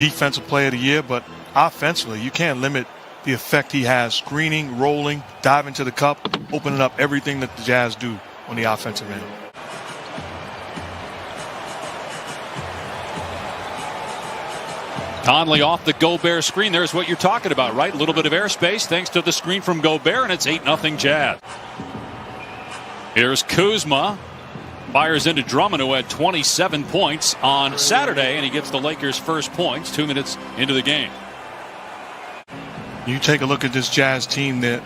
Defensive player of the year, but offensively, you can't limit the effect he has. Screening, rolling, diving to the cup, opening up everything that the Jazz do on the offensive end. Conley off the Gobert screen. There's what you're talking about, right? A little bit of airspace thanks to the screen from Gobert, and it's 8-0 Jazz. Here's Kuzma. Fires into Drummond, who had 27 points on Saturday, and he gets the Lakers' first points 2 minutes into the game. You take a look at this Jazz team, their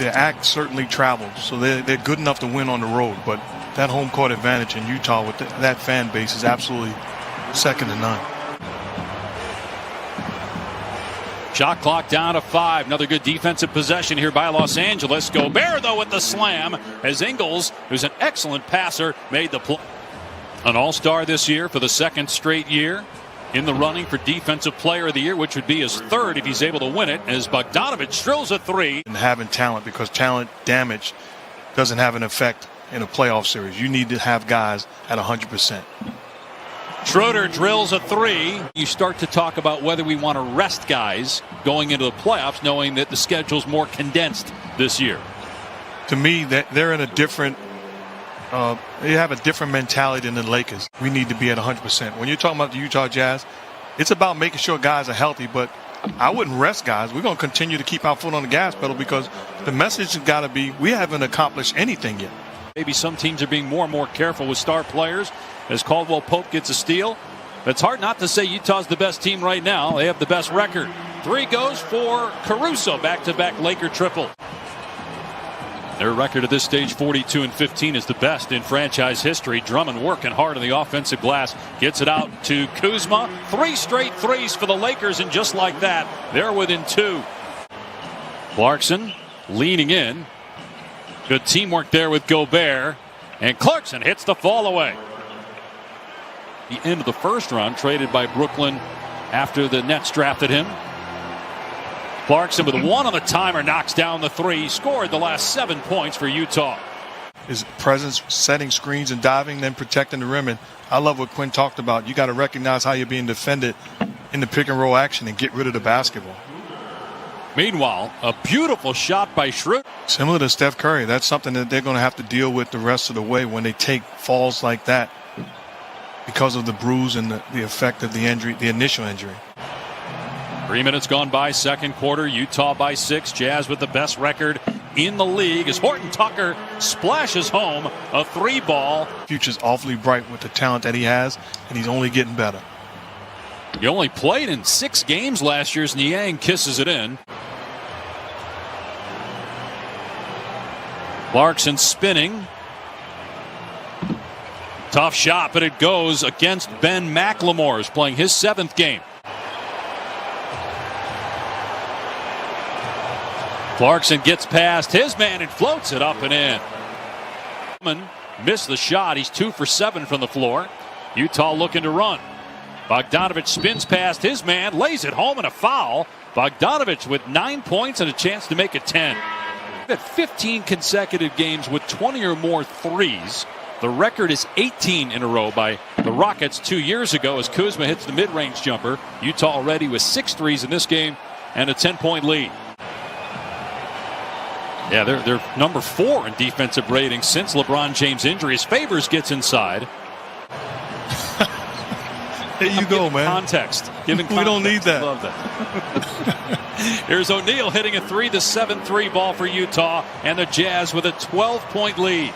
act certainly travels, so they're good enough to win on the road, but that home court advantage in Utah with that fan base is absolutely second to none. Shot clock down to 5. Another good defensive possession here by Los Angeles. Gobert, though, with the slam as Ingles, who's an excellent passer, made the play. An all-star this year for the second straight year. In the running for Defensive Player of the Year, which would be his third if he's able to win it, as Bogdanovich drills a three. And having talent, because talent damage doesn't have an effect in a playoff series. You need to have guys at 100%. Schroeder drills a three. You start to talk about whether we want to rest guys going into the playoffs, knowing that the schedule's more condensed this year. To me, they're in a different they have a different mentality than the Lakers. We need to be at 100%. When you're talking about the Utah Jazz, it's about making sure guys are healthy, but I wouldn't rest guys. We're going to continue to keep our foot on the gas pedal because the message has got to be we haven't accomplished anything yet. Maybe some teams are being more and more careful with star players as Caldwell Pope gets a steal. It's hard not to say Utah's the best team right now. They have the best record. Three goes for Caruso, back-to-back Laker triple. Their record at this stage, 42-15, is the best in franchise history. Drummond working hard on the offensive glass. Gets it out to Kuzma. 3 straight threes for the Lakers, and just like that, they're within 2. Clarkson leaning in. Good teamwork there with Gobert. And Clarkson hits the fall away. The end of the first round, traded by Brooklyn after the Nets drafted him. Clarkson with 1 on the timer knocks down the 3. He scored the last 7 points for Utah. His presence, setting screens and diving, then protecting the rim. And I love what Quinn talked about. You got to recognize how you're being defended in the pick and roll action and get rid of the basketball. Meanwhile, a beautiful shot by Schroeder. Similar to Steph Curry, that's something that they're going to have to deal with the rest of the way when they take falls like that because of the bruise and the effect of the injury, the initial injury. 3 minutes gone by, second quarter. Utah by 6. Jazz with the best record in the league as Horton Tucker splashes home a 3-ball. Future's awfully bright with the talent that he has, and he's only getting better. He only played in 6 games last year as Niang kisses it in. Clarkson spinning. Tough shot, but it goes against Ben McLemore, who's playing his 7th game. Clarkson gets past his man and floats it up and in. Missed the shot. He's 2 for 7 from the floor. Utah looking to run. Bogdanovich spins past his man, lays it home, and a foul. Bogdanovich with 9 points and a chance to make it 10. At 15 consecutive games with 20 or more threes. The record is 18 in a row by the Rockets 2 years ago as Kuzma hits the mid-range jumper. Utah already with 6 threes in this game and a 10-point lead. Yeah, they're number 4 in defensive rating since LeBron James' injury. As Favors gets inside. There you go, man. Context. We don't need that. Love that. Here's O'Neal hitting a 3, the 7-3 ball for Utah, and the Jazz with a 12-point lead.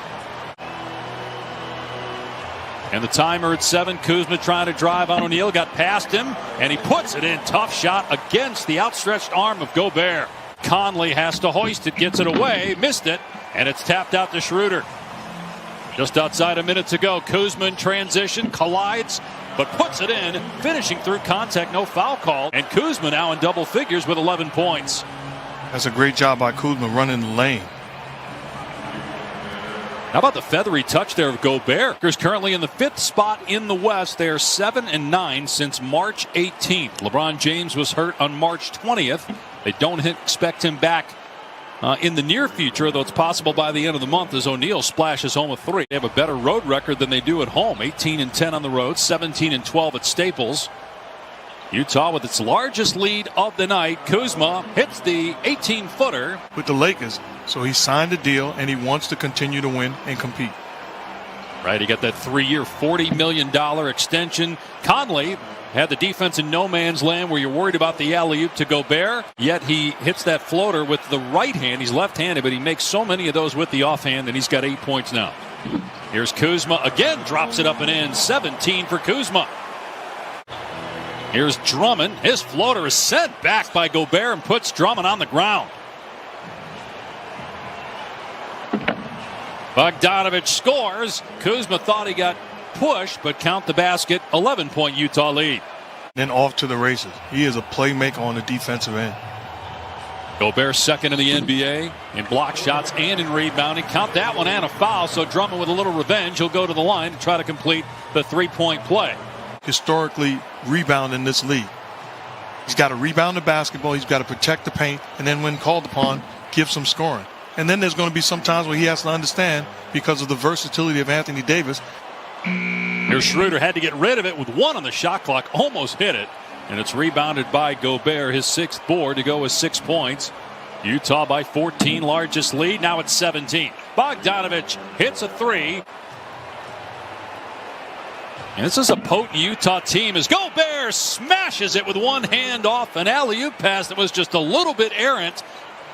And the timer at 7. Kuzma trying to drive on O'Neal, got past him, and he puts it in. Tough shot against the outstretched arm of Gobert. Conley has to hoist it, gets it away, missed it, and it's tapped out to Schroeder. Just outside a minute to go. Kuzma in transition, collides, but puts it in, finishing through contact, no foul call. And Kuzma now in double figures with 11 points. That's a great job by Kuzma running the lane. How about the feathery touch there of Gobert? He's currently in the 5th spot in the West. They are 7-9 since March 18th. LeBron James was hurt on March 20th. They don't expect him back in the near future, though it's possible by the end of the month as O'Neal splashes home a 3. They have a better road record than they do at home. 18-10 on the road, 17-12 at Staples. Utah with its largest lead of the night. Kuzma hits the 18-footer. With the Lakers, so he signed a deal and he wants to continue to win and compete. Right, he got that 3-year, $40 million extension. Conley had the defense in no man's land where you're worried about the alley-oop to Gobert, yet he hits that floater with the right hand. He's left-handed, but he makes so many of those with the offhand, and he's got 8 points now. Here's Kuzma again, drops it up and in. 17 for Kuzma. Here's Drummond. His floater is sent back by Gobert and puts Drummond on the ground. Bogdanovich scores. Kuzma thought he got pushed, but count the basket. 11-point Utah lead. Then off to the races. He is a playmaker on the defensive end. Gobert second in the NBA in block shots and in rebounding. Count that one and a foul. So Drummond with a little revenge. He'll go to the line to try to complete the three-point play. Historically rebound in this league. He's got to rebound the basketball. He's got to protect the paint. And then when called upon, give some scoring. And then there's going to be some times where he has to understand, because of the versatility of Anthony Davis. Here's Schroeder, had to get rid of it with one on the shot clock. Almost hit it. And it's rebounded by Gobert, his 6th board, to go with 6 points. Utah by 14, largest lead. Now it's 17. Bogdanovich hits a 3. And this is a potent Utah team as Gobert smashes it with one hand off an alley-oop pass that was just a little bit errant.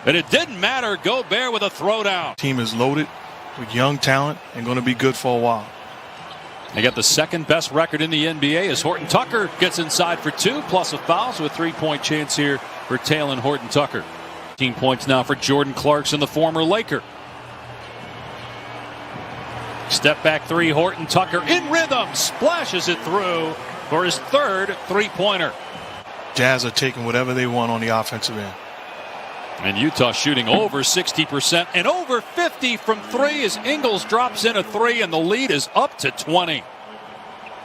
But it didn't matter. Gobert with a throwdown. Team is loaded with young talent and going to be good for a while. They got the second best record in the NBA as Horton Tucker gets inside for 2 plus a foul, so a 3-point chance here for Talen Horton Tucker. 15 points now for Jordan Clarkson, the former Laker. Step back 3, Horton Tucker in rhythm, splashes it through for his 3rd 3-pointer. Jazz are taking whatever they want on the offensive end. And Utah shooting over 60% and over 50 from 3 as Ingles drops in a 3, and the lead is up to 20.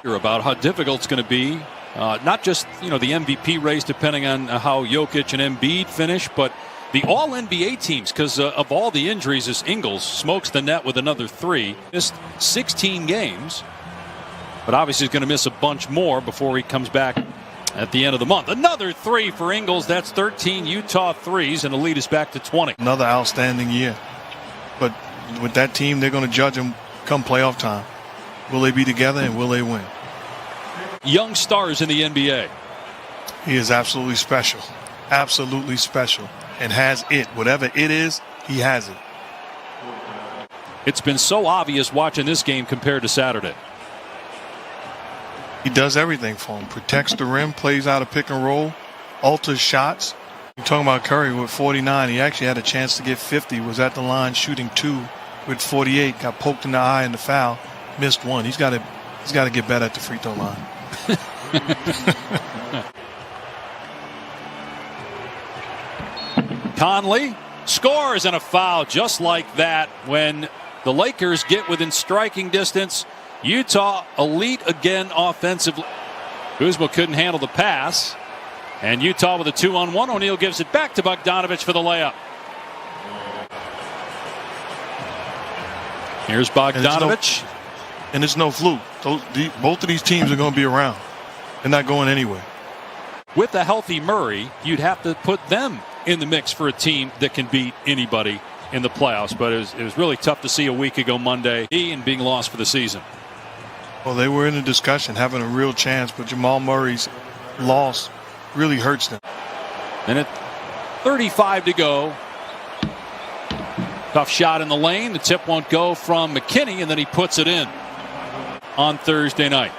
About how difficult it's going to be, not just the MVP race depending on how Jokic and Embiid finish, but the all-NBA teams, because of all the injuries, as Ingles smokes the net with another 3. Missed 16 games, but obviously he's going to miss a bunch more before he comes back at the end of the month. Another 3 for Ingles. That's 13 Utah threes, and the lead is back to 20. Another outstanding year. But with that team, they're going to judge them come playoff time. Will they be together and will they win? Young stars in the NBA. He is absolutely special. Absolutely special. And has it. Whatever it is, he has it. It's been so obvious watching this game compared to Saturday. He does everything for him. Protects the rim, plays out a pick and roll, alters shots. You're talking about Curry with 49. He actually had a chance to get 50. Was at the line shooting 2 with 48. Got poked in the eye in the foul. Missed 1. He's got to get better at the free throw line. Conley scores and a foul just like that when the Lakers get within striking distance. Utah elite again offensively. Kuzma couldn't handle the pass. And Utah with a 2-on-1. O'Neal gives it back to Bogdanovich for the layup. Here's Bogdanovich. And it's no fluke. Both of these teams are going to be around. They're not going anywhere. With a healthy Murray, you'd have to put them in the mix for a team that can beat anybody in the playoffs. But it was really tough to see a week ago Monday and being lost for the season. Well, they were in a discussion, having a real chance, but Jamal Murray's loss really hurts them. And at 35 to go, tough shot in the lane. The tip won't go from McKinney, and then he puts it in on Thursday night.